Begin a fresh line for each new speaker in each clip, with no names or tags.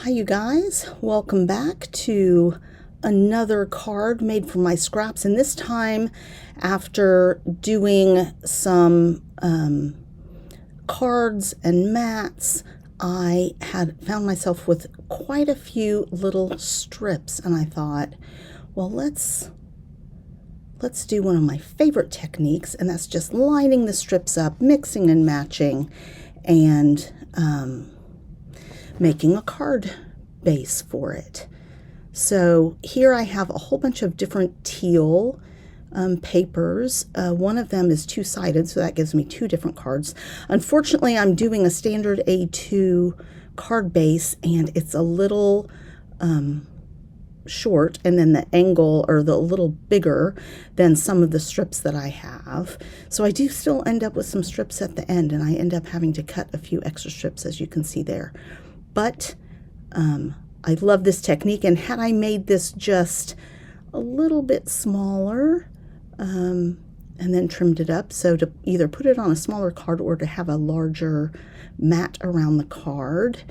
Hi you guys, welcome back to another card made from my scraps, and this time after doing some cards and mats, I had found myself with quite a few little strips, and I thought, well, let's do one of my favorite techniques, and that's just lining the strips up, mixing and matching, and making a card base for it. So here I have a whole bunch of different teal papers. One of them is two-sided, so that gives me two different cards. Unfortunately, I'm doing a standard A2 card base, and it's a little short, and then the angle or the little bigger than some of the strips that I have. So I do still end up with some strips at the end, and I end up having to cut a few extra strips, as you can see there. But I love this technique, and had I made this just a little bit smaller and then trimmed it up, so to either put it on a smaller card or to have a larger mat around the card,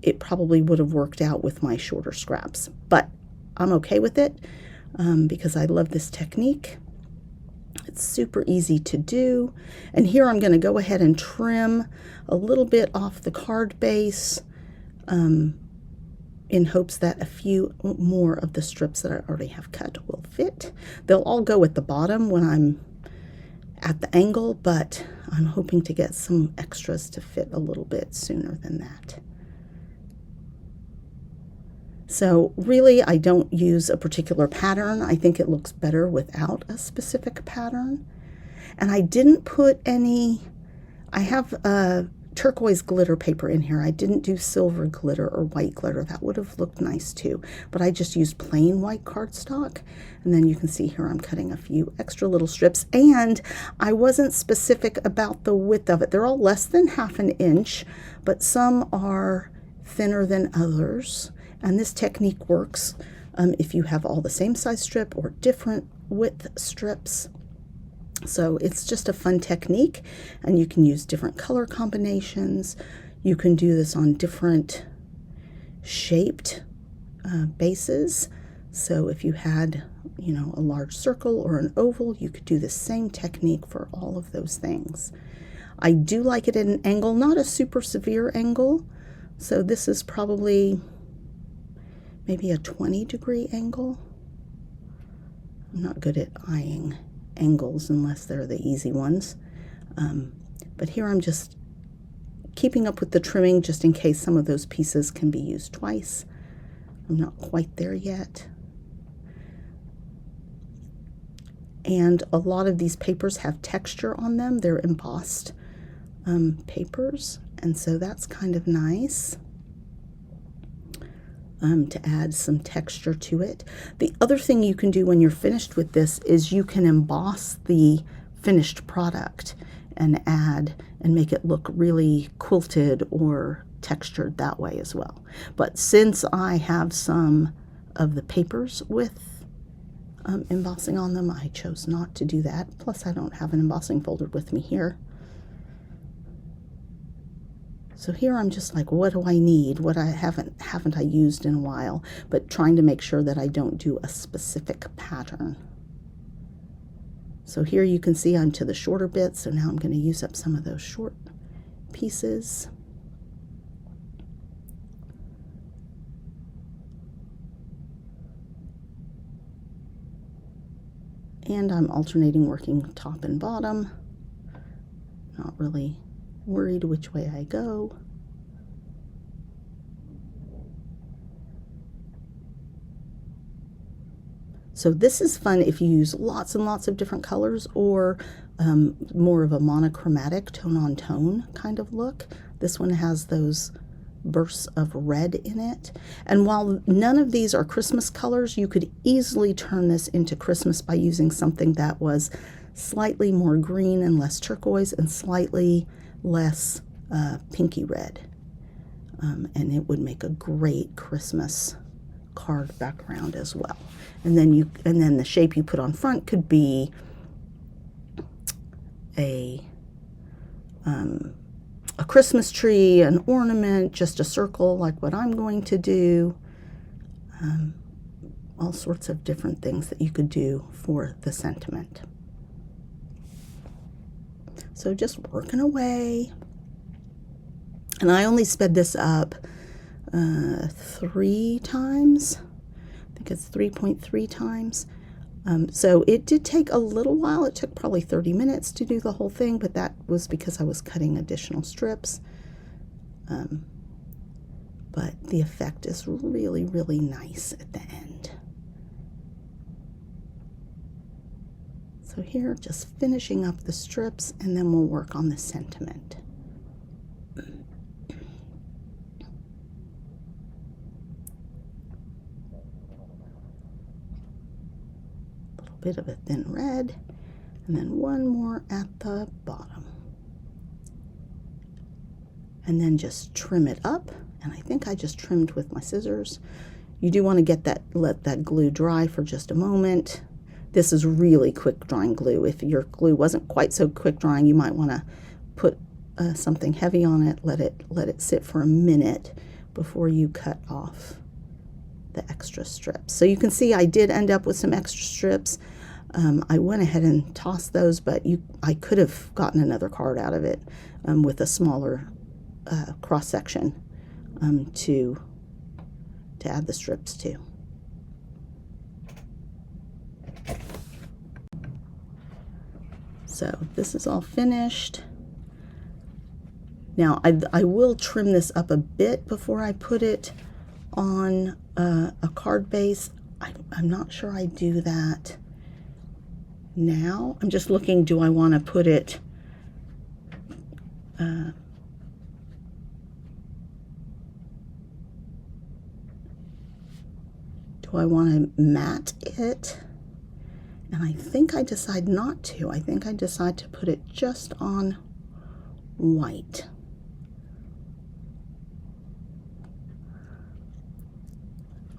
it probably would have worked out with my shorter scraps. But I'm okay with it because I love this technique. It's super easy to do. And here I'm going to go ahead and trim a little bit off the card base in hopes that a few more of the strips that I already have cut will fit. They'll all go at the bottom when I'm at the angle, but I'm hoping to get some extras to fit a little bit sooner than that. So really, I don't use a particular pattern. I think it looks better without a specific pattern. And I didn't put any, I have turquoise glitter paper in here. I didn't do silver glitter or white glitter. That would have looked nice too. But I just used plain white cardstock. And then you can see here I'm cutting a few extra little strips. And I wasn't specific about the width of it. They're all less than ½ an inch, but some are thinner than others. And this technique works if you have all the same size strip or different width strips. So it's just a fun technique, and you can use different color combinations. You can do this on different shaped bases. So if you had, you know, a large circle or an oval, you could do the same technique for all of those things. I do like it at an angle, not a super severe angle. So this is probably maybe a 20-degree angle. I'm not good at eyeing angles unless they're the easy ones. But here I'm just keeping up with the trimming just in case some of those pieces can be used twice. I'm not quite there yet. And a lot of these papers have texture on them. They're embossed papers, and so that's kind of nice. To add some texture to it. The other thing you can do when you're finished with this is you can emboss the finished product and add and make it look really quilted or textured that way as well. But since I have some of the papers with embossing on them, I chose not to do that. Plus I don't have an embossing folder with me here. So here I'm just like, what do I need? What haven't I used in a while? But trying to make sure that I don't do a specific pattern. So here you can see I'm to the shorter bits, so now I'm going to use up some of those short pieces. And I'm alternating working top and bottom. Not really worried which way I go. So this is fun if you use lots and lots of different colors, or more of a monochromatic tone-on-tone kind of look. This one has those bursts of red in it. And while none of these are Christmas colors, you could easily turn this into Christmas by using something that was slightly more green and less turquoise and slightly less pinky red, and it would make a great Christmas card background as well. And then the shape you put on front could be a a Christmas tree, an ornament, just a circle like what I'm going to do. All sorts of different things that you could do for the sentiment. So just working away. And I only sped this up 3 times. I think it's 3.3 times. So it did take a little while. It took probably 30 minutes to do the whole thing, but that was because I was cutting additional strips. But the effect is really, really nice at the end. So here, just finishing up the strips, and then we'll work on the sentiment. A little bit of a thin red, and then one more at the bottom. And then just trim it up, and I think I just trimmed with my scissors. You do want to get that, let that glue dry for just a moment. This is really quick drying glue. If your glue wasn't quite so quick drying, you might want to put something heavy on it, let it sit for a minute before you cut off the extra strips. So you can see I did end up with some extra strips. I went ahead and tossed those, but I could have gotten another card out of it with a smaller cross section to add the strips to. So this is all finished. Now I will trim this up a bit before I put it on a card base. I'm not sure I do that now. I'm just looking, do I want to put it do I want to mat it? And I think I decide not to. I think I decide to put it just on white.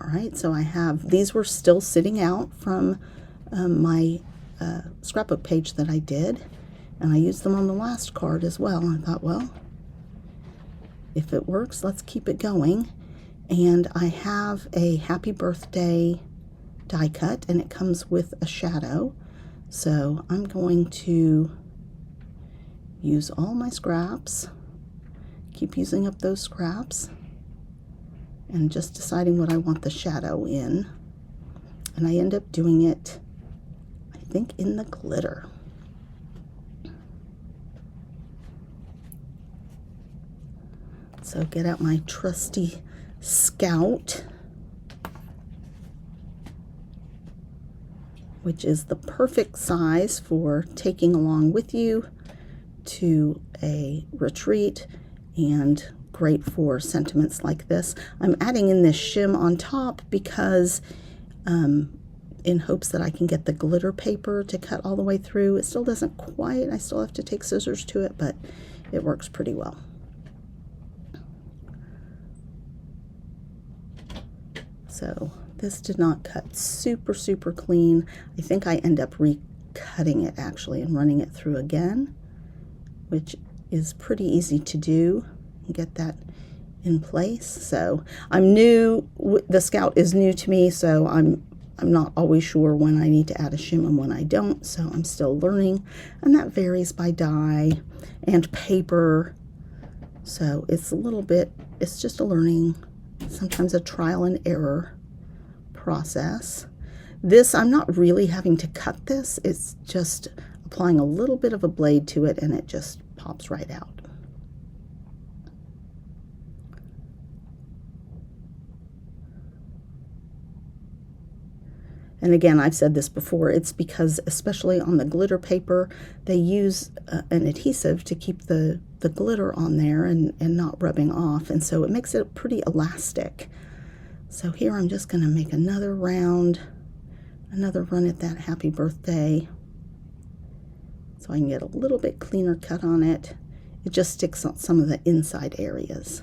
All right, so I have, these were still sitting out from my scrapbook page that I did, and I used them on the last card as well. I thought, well, if it works, let's keep it going. And I have a happy birthday die cut, and it comes with a shadow. So I'm going to use all my scraps, keep using up those scraps, and just deciding what I want the shadow in. And I end up doing it, I think, in the glitter. So get out my trusty Scout, which is the perfect size for taking along with you to a retreat, and great for sentiments like this. I'm adding in this shim on top because in hopes that I can get the glitter paper to cut all the way through. It still doesn't quite, I still have to take scissors to it, but it works pretty well. So this did not cut super, super clean. I think I end up recutting it actually and running it through again, which is pretty easy to do and get that in place. So I'm new, the Scout is new to me, so I'm not always sure when I need to add a shim and when I don't, so I'm still learning, and that varies by die and paper. So it's a little bit, it's just a learning, sometimes a trial and error process. This, I'm not really having to cut this, it's just applying a little bit of a blade to it and it just pops right out. And again, I've said this before, it's because especially on the glitter paper, they use an adhesive to keep the glitter on there and not rubbing off, and so it makes it pretty elastic. So here I'm just going to make another round, another run at that happy birthday, so I can get a little bit cleaner cut on it. It just sticks on some of the inside areas,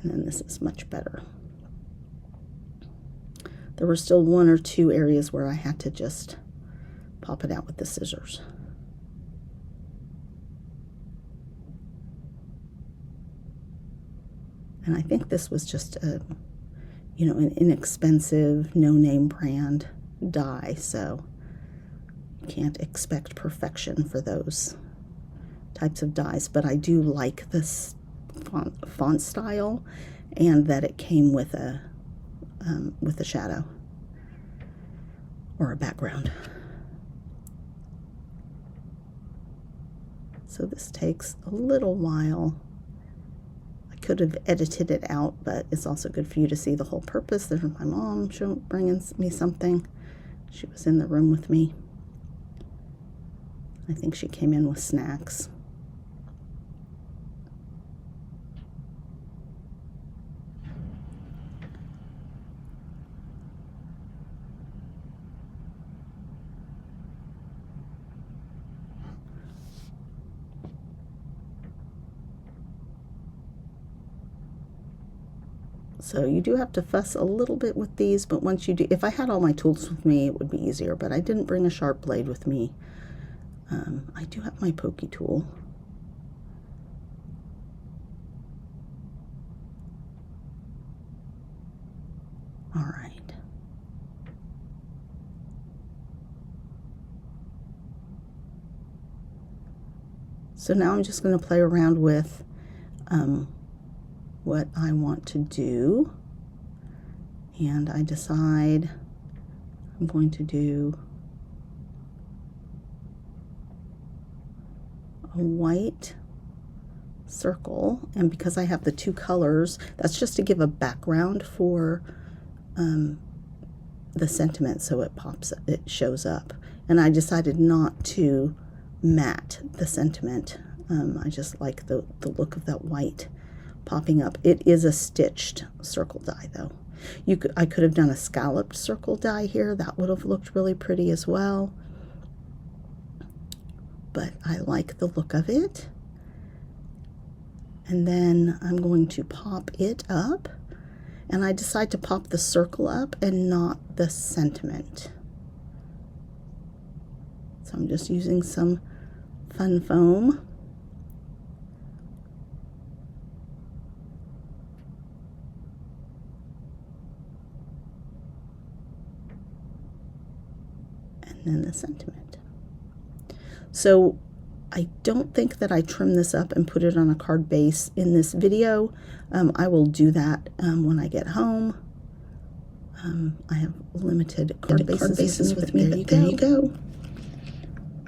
and then this is much better. There were still 1 or 2 areas where I had to just pop it out with the scissors. And I think this was just a, you know, an inexpensive, no-name brand die, so you can't expect perfection for those types of dies. But I do like this font style, and that it came with a shadow or a background. So this takes a little while. I could have edited it out, but it's also good for you to see the whole purpose. There's my mom bringing me something. She was in the room with me. I think she came in with snacks. So you do have to fuss a little bit with these, but once you do, if I had all my tools with me, it would be easier, but I didn't bring a sharp blade with me. I do have my pokey tool. All right. So now I'm just going to play around with what I want to do, and I decide I'm going to do a white circle, and because I have the two colors, that's just to give a background for the sentiment, so it shows up. And I decided not to matte the sentiment. I just like the look of that white popping up. It is a stitched circle die though. I could have done a scalloped circle die here. That would have looked really pretty as well. But I like the look of it. And then I'm going to pop it up. And I decide to pop the circle up and not the sentiment. So I'm just using some fun foam. And then the sentiment. So I don't think that I trim this up and put it on a card base in this video. I will do that when I get home. I have limited card bases with me, but there you go.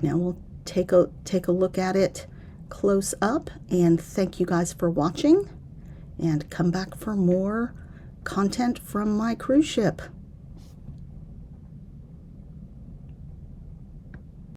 Now we'll take a look at it close up, and thank you guys for watching, and come back for more content from my cruise ship.